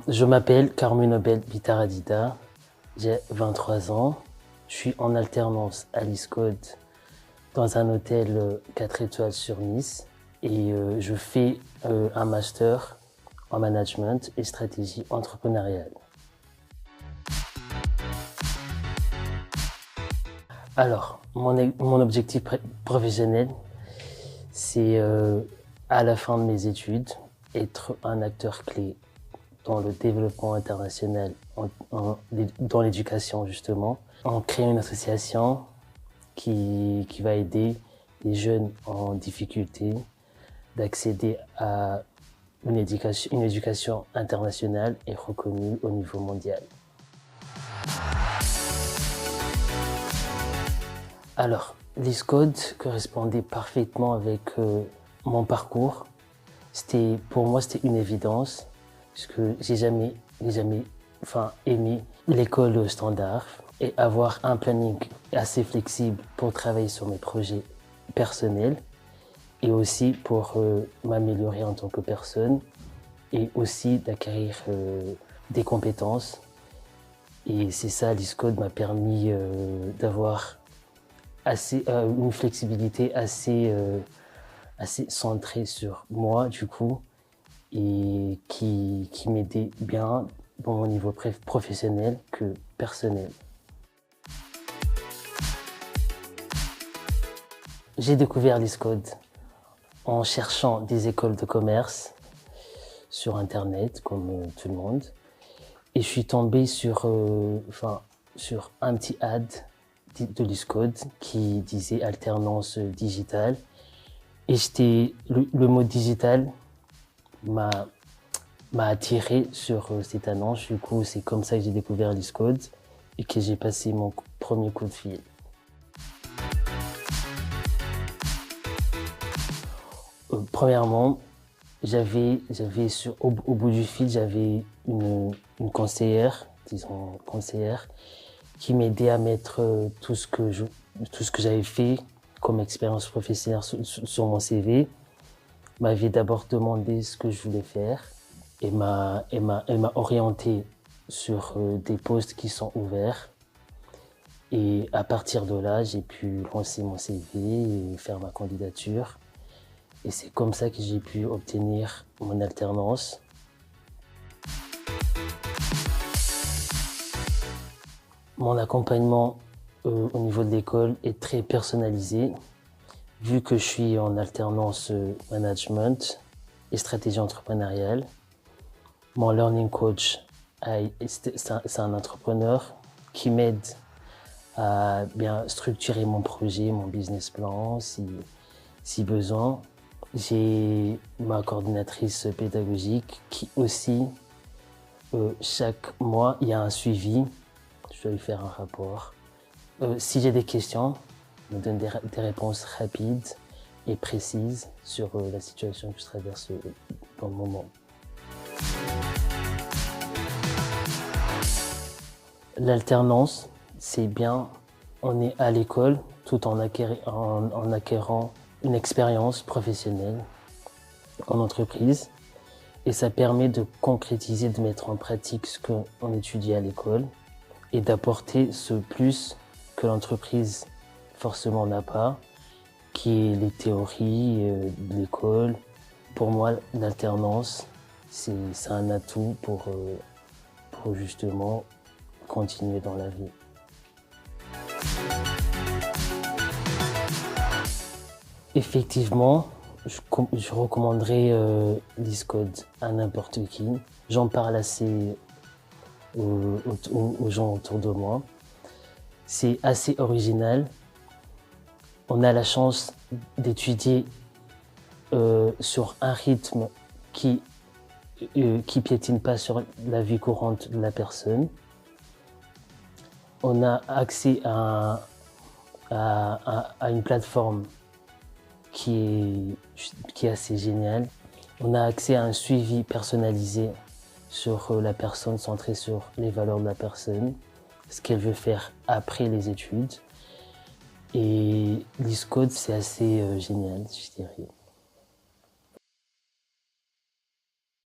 Je m'appelle Carmenobel Bitaradida, j'ai 23 ans. Je suis en alternance à l'ISCODE dans un hôtel 4 étoiles sur Nice et je fais un master en management et stratégie entrepreneuriale. Alors, mon objectif professionnel, c'est à la fin de mes études, être un acteur clé dans le développement international, dans l'éducation justement, en créant une association qui va aider les jeunes en difficulté d'accéder à une éducation internationale et reconnue au niveau mondial. Alors, l'ISCODE correspondait parfaitement avec mon parcours. Pour moi, c'était une évidence, puisque j'ai jamais aimé l'école standard et avoir un planning assez flexible pour travailler sur mes projets personnels et aussi pour m'améliorer en tant que personne et aussi d'acquérir des compétences. Et c'est ça, l'ISCODE m'a permis d'avoir une flexibilité assez centrée sur moi du coup et qui m'aidait bien dans mon niveau professionnel que personnel. J'ai découvert l'ISCODE en cherchant des écoles de commerce sur internet comme tout le monde et je suis tombé sur un petit ad de l'ISCODE qui disait alternance digitale et le mot digital m'a attiré sur cette annonce. Du coup, c'est comme ça que j'ai découvert l'ISCODE et que j'ai passé mon premier coup de fil. Premièrement, au bout du fil, j'avais une conseillère, qui m'aidait à mettre tout ce que j'avais fait comme expérience professionnelle sur mon CV. M'avait d'abord demandé ce que je voulais faire et m'a orienté sur des postes qui sont ouverts. Et à partir de là, j'ai pu lancer mon CV et faire ma candidature. Et c'est comme ça que j'ai pu obtenir mon alternance. Mon accompagnement au niveau de l'école est très personnalisé. Vu que je suis en alternance management et stratégie entrepreneuriale, mon learning coach, c'est un entrepreneur qui m'aide à bien structurer mon projet, mon business plan, si besoin. J'ai ma coordinatrice pédagogique qui aussi, chaque mois, il y a un suivi. Je dois lui faire un rapport. Si j'ai des questions, il me donne des réponses rapides et précises sur la situation que je traverse dans le moment. L'alternance, c'est bien, on est à l'école tout en acquérant une expérience professionnelle en entreprise et ça permet de concrétiser, de mettre en pratique ce qu'on étudie à l'école et d'apporter ce plus que l'entreprise forcément n'a pas, qui est les théories de l'école. Pour moi, l'alternance, c'est un atout pour justement continuer dans la vie. Effectivement, je recommanderais l'ISCODE à n'importe qui. J'en parle assez aux gens autour de moi. C'est assez original. On a la chance d'étudier sur un rythme qui piétine pas sur la vie courante de la personne. On a accès à une plateforme qui est assez géniale. On a accès à un suivi personnalisé sur la personne, centré sur les valeurs de la personne, ce qu'elle veut faire après les études. Et l'ISCODE, c'est assez génial, je dirais.